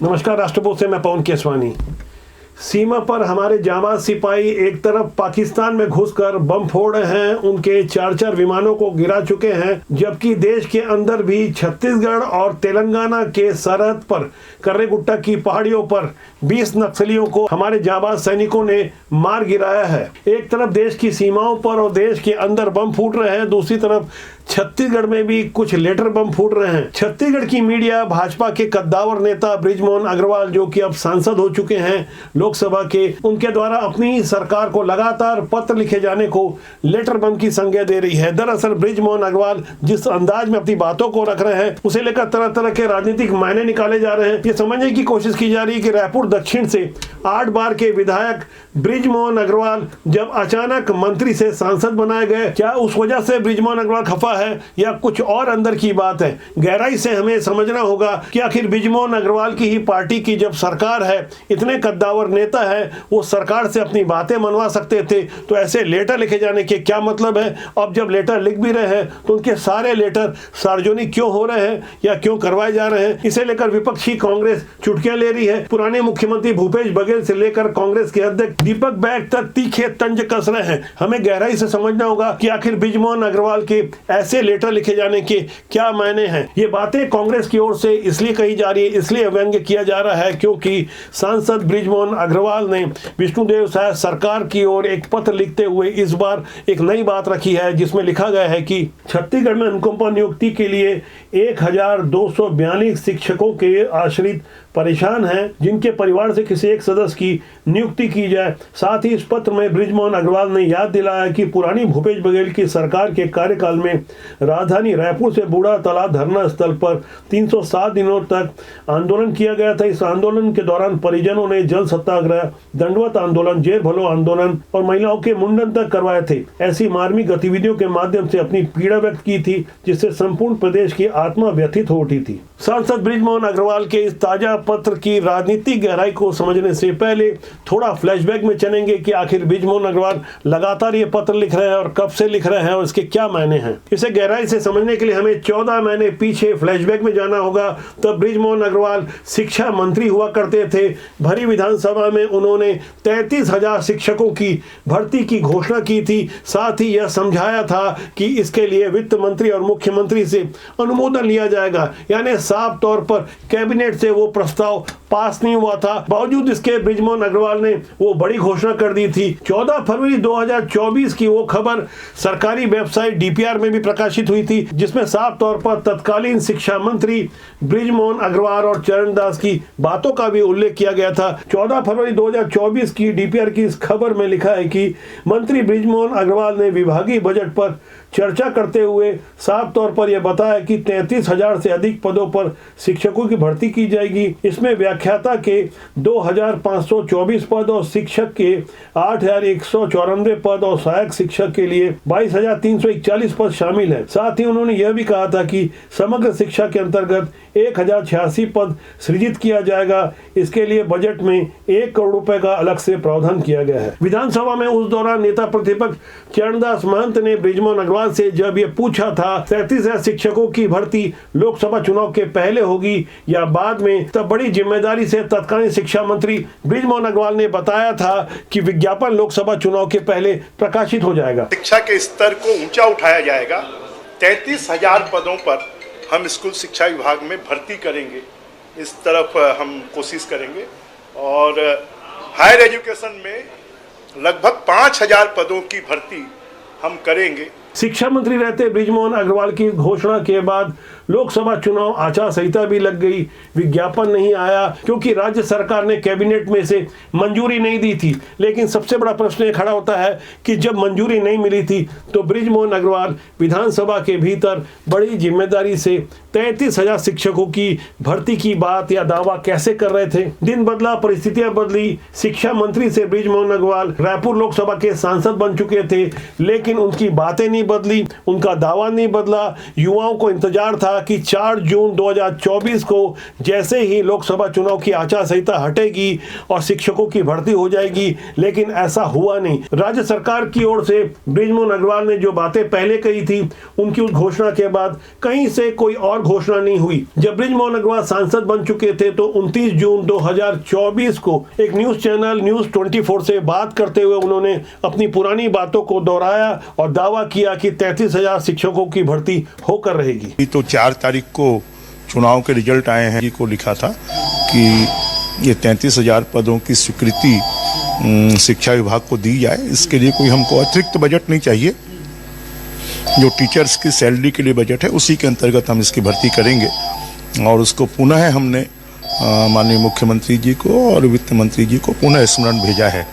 नमस्कार, राष्ट्रपोत से मैं पवन केसवानी। सीमा पर हमारे जांबाज सिपाही एक तरफ पाकिस्तान में घुसकर बम फोड़ रहे हैं, उनके 4-4 विमानों को गिरा चुके हैं, जबकि देश के अंदर भी छत्तीसगढ़ और तेलंगाना के सरहद पर कर्रेगुट्टा की पहाड़ियों पर 20 नक्सलियों को हमारे जांबाज सैनिकों ने मार गिराया है। एक तरफ देश की सीमाओं पर और देश के अंदर बम फूट रहे हैं, दूसरी तरफ छत्तीसगढ़ में भी कुछ लेटर बम फूट रहे हैं। छत्तीसगढ़ की मीडिया भाजपा के कद्दावर नेता बृजमोहन अग्रवाल, जो कि अब सांसद हो चुके हैं लोकसभा के, उनके द्वारा अपनी सरकार को लगातार पत्र लिखे जाने को लेटर बम की संज्ञा दे रही है। दरअसल बृजमोहन अग्रवाल जिस अंदाज में अपनी बातों को रख रहे हैं, उसे लेकर तरह तरह के राजनीतिक मायने निकाले जा रहे हैं। ये समझने की कोशिश की जा रही है कि रायपुर दक्षिण से 8 बार के विधायक बृजमोहन अग्रवाल जब अचानक मंत्री से सांसद बनाए गए, क्या उस वजह से बृजमोहन अग्रवाल खफा है या कुछ और अंदर की बात है? गहराई से हमें समझना होगा कि आखिर बृजमोहन अग्रवाल की ही पार्टी की जब सरकार है, इतने कद्दावर नेता है, वो सरकार से अपनी बातें मनवा सकते थे, तो ऐसे लेटर लिखे जाने के क्या मतलब है? अब जब लेटर लिख भी रहे हैं तो उनके सारे लेटर सार्वजनिक क्यों हो रहे हैं या क्यों करवाए जा रहे हैं? इसे लेकर विपक्षी कांग्रेस चुटकियां ले रही है। पुराने मुख्यमंत्री भूपेश बघेल से लेकर कांग्रेस के अध्यक्ष दीपक बैठ तक तीखे तंज कस रहे हैं। हमें गहराई से समझना होगा कि आखिर बृजमोहन अग्रवाल के ऐसे लेटर लिखे जाने के क्या मायने हैं। ये बातें कांग्रेस की ओर से इसलिए कही जा रही है, इसलिए व्यंग्य किया जा रहा है क्योंकि सांसद बृजमोहन अग्रवाल ने विष्णुदेव साय सरकार की ओर एक पत्र लिखते हुए इस बार एक नई बात रखी है, जिसमें लिखा गया है कि छत्तीसगढ़ में अनुकंपा नियुक्ति के लिए 1242 शिक्षकों के आश्रित परेशान हैं, जिनके परिवार से किसी एक सदस्य की नियुक्ति की जाए। साथ ही इस पत्र में बृजमोहन अग्रवाल ने याद दिलाया कि पुरानी भूपेश बघेल की सरकार के कार्यकाल में राजधानी रायपुर से बूढ़ा तालाब धरना स्थल पर 307 दिनों तक आंदोलन किया गया था। इस आंदोलन के दौरान परिजनों ने जल सत्याग्रह, दंडवत आंदोलन, जेल भरो आंदोलन और महिलाओं के मुंडन तक करवाए थे। ऐसी मार्मिक गतिविधियों के माध्यम से अपनी पीड़ा व्यक्त की थी, जिससे संपूर्ण प्रदेश की आत्मा व्यथित हो उठी थी। सांसद बृजमोहन अग्रवाल के इस ताजा पत्र की राजनीतिक गहराई को समझने से पहले थोड़ा फ्लैशबैक में चलेंगे कि आखिर बृजमोहन अग्रवाल लगातार ये पत्र लिख रहे हैं और कब से लिख रहे हैं और इसके क्या मायने हैं। इसे गहराई से समझने के लिए हमें 14 महीने पीछे फ्लैशबैक में जाना होगा। तब बृजमोहन अग्रवाल शिक्षा मंत्री हुआ करते थे। भरी विधानसभा में उन्होंने 33,000 शिक्षकों की भर्ती की घोषणा की थी। साथ ही यह समझाया था कि इसके लिए वित्त मंत्री और मुख्यमंत्री से अनुमोदन लिया जाएगा, यानी साफ तौर पर कैबिनेट से वो प्रस्ताव पास नहीं हुआ था। बावजूद इसके बृजमोहन अग्रवाल ने वो बड़ी घोषणा कर दी थी। 14 फरवरी 2024 की वो खबर सरकारी वेबसाइट डीपीआर में भी प्रकाशित हुई थी, जिसमें साफ तौर पर तत्कालीन शिक्षा मंत्री बृजमोहन अग्रवाल और चरणदास की बातों का भी उल्लेख किया गया था। 14 फरवरी 2024 की डीपीआर की इस खबर में लिखा है कि मंत्री बृजमोहन अग्रवाल ने विभागीय बजट पर चर्चा करते हुए साफ तौर पर यह बताया कि 33,000 से अधिक पदों पर शिक्षकों की भर्ती की जाएगी। इसमें व्याख्याता के 2,524 पद और शिक्षक के 8,194 पद और सहायक शिक्षक के लिए 22,341 पद शामिल है। साथ ही उन्होंने यह भी कहा था कि समग्र शिक्षा के अंतर्गत 1,086 पद सृजित किया जाएगा। इसके लिए बजट में 1 करोड़ रुपए का अलग से प्रावधान किया गया है। विधानसभा में उस दौरान नेता प्रतिपक्ष चरणदास महंत ने बृजमोहन अग्रवाल से जब ये पूछा था 33,000 शिक्षकों की भर्ती लोकसभा चुनाव के पहले होगी या बाद में, तब बड़ी जिम्मेदारी से तत्कालीन शिक्षा मंत्री बृजमोहन अग्रवाल ने बताया था कि विज्ञापन लोकसभा चुनाव के पहले प्रकाशित हो जाएगा। शिक्षा के स्तर को ऊंचा उठाया जाएगा। 33,000 पदों पर हम स्कूल शिक्षा विभाग में भर्ती करेंगे, इस तरफ हम कोशिश करेंगे। और हायर एजुकेशन में लगभग 5,000 पदों की भर्ती हम करेंगे। शिक्षा मंत्री रहते बृजमोहन अग्रवाल की घोषणा के बाद लोकसभा चुनाव आचार संहिता भी लग गई। विज्ञापन नहीं आया क्योंकि राज्य सरकार ने कैबिनेट में से मंजूरी नहीं दी थी। लेकिन सबसे बड़ा प्रश्न ये खड़ा होता है कि जब मंजूरी नहीं मिली थी तो बृजमोहन अग्रवाल विधानसभा के भीतर बड़ी जिम्मेदारी से 33,000 शिक्षकों की भर्ती की बात या दावा कैसे कर रहे थे। दिन बदला, परिस्थितियां बदली। शिक्षा मंत्री से बृजमोहन अग्रवाल रायपुर लोकसभा के सांसद बन चुके थे, लेकिन उनकी बातें नहीं बदली, उनका दावा नहीं बदला। युवाओं को इंतजार था कि 4 जून 2024 को जैसे ही लोकसभा चुनाव की आचार संहिता हटेगी और शिक्षकों की भर्ती हो जाएगी, लेकिन ऐसा हुआ नहीं। राज्य सरकार की ओर से बृजमोहन अग्रवाल ने जो बातें पहले कही थी, उनकी उस घोषणा के बाद कहीं से कोई और और घोषणा नहीं हुई। जब बृजमोहन अग्रवाल सांसद बन चुके थे तो 29 जून 2024 को एक न्यूज चैनल न्यूज 24 से बात करते हुए उन्होंने अपनी पुरानी बातों को दोहराया और दावा किया कि 33,000 शिक्षकों की भर्ती होकर रहेगी। तो 4 तारीख को चुनाव के रिजल्ट आए हैं, जी को लिखा था कि ये 33,000 पदों की स्वीकृति शिक्षा विभाग को दी जाए। इसके लिए कोई हमको अतिरिक्त बजट नहीं चाहिए, जो टीचर्स की सैलरी के लिए बजट है उसी के अंतर्गत हम इसकी भर्ती करेंगे। और उसको पुनः हमने माननीय मुख्यमंत्री जी को और वित्त मंत्री जी को पुनः स्मरण भेजा है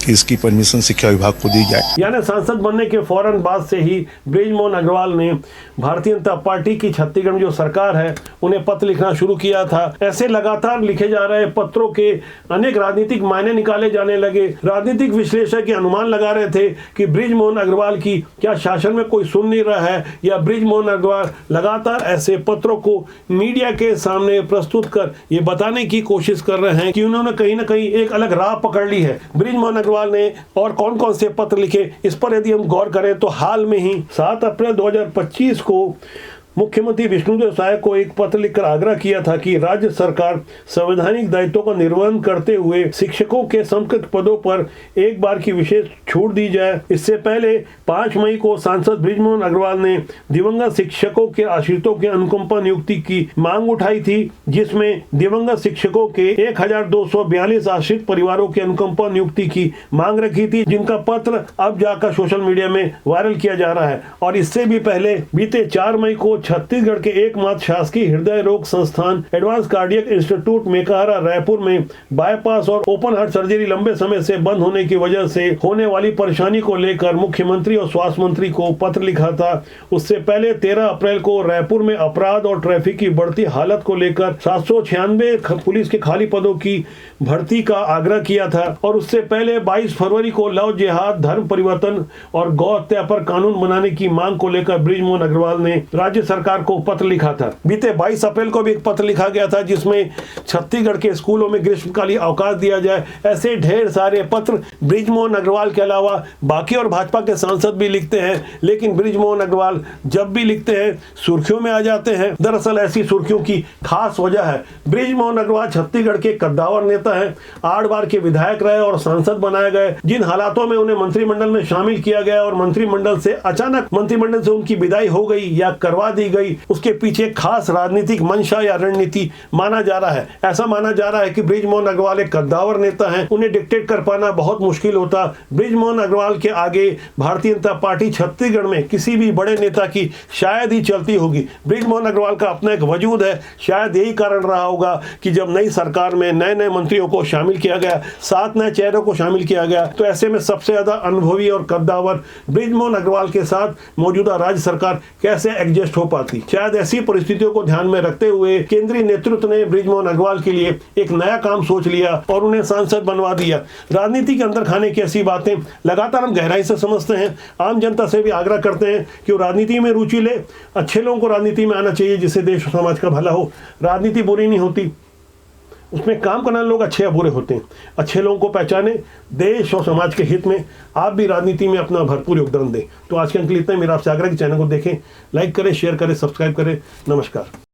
कि इसकी परमिशन शिक्षा विभाग को दी जाए। यानी सांसद बनने के फौरन बाद से ही बृजमोहन अग्रवाल ने भारतीय जनता पार्टी की छत्तीसगढ़ में जो सरकार है उन्हें पत्र लिखना शुरू किया था। ऐसे लगातार लिखे जा रहे पत्रों के अनेक राजनीतिक मायने निकाले जाने लगे। राजनीतिक विश्लेषक ये अनुमान लगा रहे थे कि बृजमोहन अग्रवाल की क्या शासन में कोई सुन नहीं रहा है, या बृजमोहन अग्रवाल लगातार ऐसे पत्रों को मीडिया के सामने प्रस्तुत कर ये बताने की कोशिश कर रहे हैं कि उन्होंने कहीं ना कहीं एक अलग राह पकड़ ली है। बृजमोहन अग्रवाल ने और कौन कौन से पत्र लिखे, इस पर यदि हम गौर करें तो हाल में ही 7 अप्रैल 2025 को मुख्यमंत्री विष्णुदेव साय को एक पत्र लिखकर आग्रह किया था कि राज्य सरकार संवैधानिक दायित्वों का निर्वहन करते हुए शिक्षकों के समकक्ष पदों पर एक बार की विशेष छूट दी जाए। इससे पहले 5 मई को सांसद बृजमोहन अग्रवाल ने दिवंगत शिक्षकों के आश्रितों के अनुकंपा नियुक्ति की मांग उठाई थी, जिसमें दिवंगत शिक्षकों के 1242 आश्रित परिवारों के अनुकंपा नियुक्ति की मांग रखी थी, जिनका पत्र अब जाकर सोशल मीडिया में वायरल किया जा रहा है। और इससे भी पहले बीते 4 मई को छत्तीसगढ़ के एकमात्र शासकीय हृदय रोग संस्थान advance cardiac institute Mekahara Raipur में बाईपास और ओपन हार्ट सर्जरी लंबे समय से बंद होने की वजह से होने वाली परेशानी को लेकर मुख्यमंत्री और स्वास्थ्य मंत्री को पत्र लिखा था। उससे पहले 13 अप्रैल को रायपुर में अपराध और ट्रैफिक की बढ़ती हालत को लेकर 796 पुलिस के खाली पदों की भर्ती का आग्रह किया था। और उससे पहले 22 फरवरी को लव जिहाद, धर्म परिवर्तन और गौ हत्या पर कानून बनाने की मांग को लेकर बृजमोहन अग्रवाल ने राज्य सरकार को पत्र लिखा था। बीते 22 अप्रैल को भी एक पत्र लिखा गया था जिसमें छत्तीसगढ़ के स्कूलों में ग्रीष्मकालीन अवकाश दिया जाए। ऐसे ढेर सारे पत्र बृजमोहन अग्रवाल के अलावा बाकी और भाजपा के सांसद भी लिखते हैं, लेकिन बृजमोहन अग्रवाल जब भी लिखते हैं सुर्खियों में आ जाते हैं। दरअसल ऐसी सुर्खियों की खास वजह है, बृजमोहन अग्रवाल छत्तीसगढ़ के कद्दावर नेता है, 8 बार के विधायक रहे और सांसद बनाए गए। जिन हालातों में उन्हें मंत्रिमंडल में शामिल किया गया और मंत्रिमंडल से अचानक मंत्रिमंडल से उनकी विदाई हो गई या करवा दी गई, उसके पीछे खास राजनीतिक मंशा या रणनीति माना जा रहा है। ऐसा माना जा रहा है कि बृजमोहन अग्रवाल एक कद्दावर नेता हैं, उन्हें डिक्टेट कर पाना बहुत मुश्किल होता। बृजमोहन अग्रवाल के आगे भारतीय जनता पार्टी छत्तीसगढ़ में किसी भी बड़े नेता की शायद ही चलती होगी। बृजमोहन अग्रवाल का अपना एक वजूद है, शायद यही कारण रहा होगा कि जब नई सरकार में नए नए मंत्रियों को शामिल किया गया, 7 नए चेहरों को शामिल किया गया, तो ऐसे में सबसे ज्यादा अनुभवी और कद्दावर बृजमोहन अग्रवाल के साथ मौजूदा राज्य सरकार कैसे एडजस्ट हो पाती। शायद ऐसी परिस्थितियों को ध्यान में रखते हुए केंद्रीय नेतृत्व ने बृजमोहन अग्रवाल के लिए एक नया काम सोच लिया और उन्हें सांसद बनवा दिया। राजनीति के अंदर खाने की ऐसी बातें लगातार हम गहराई से समझते हैं। आम जनता से भी आग्रह करते हैं कि वो राजनीति में रुचि ले। अच्छे लोगों को राजनीति में आना चाहिए जिससे देश और समाज का भला हो। राजनीति बुरी नहीं होती, उसमें काम करने लोग अच्छे या बुरे होते हैं। अच्छे लोगों को पहचाने, देश और समाज के हित में आप भी राजनीति में अपना भरपूर योगदान दें। तो आज के अंक इतना ही। मेरा आपसे आग्रह कि चैनल को देखें, लाइक करें, शेयर करें, सब्सक्राइब करें। नमस्कार।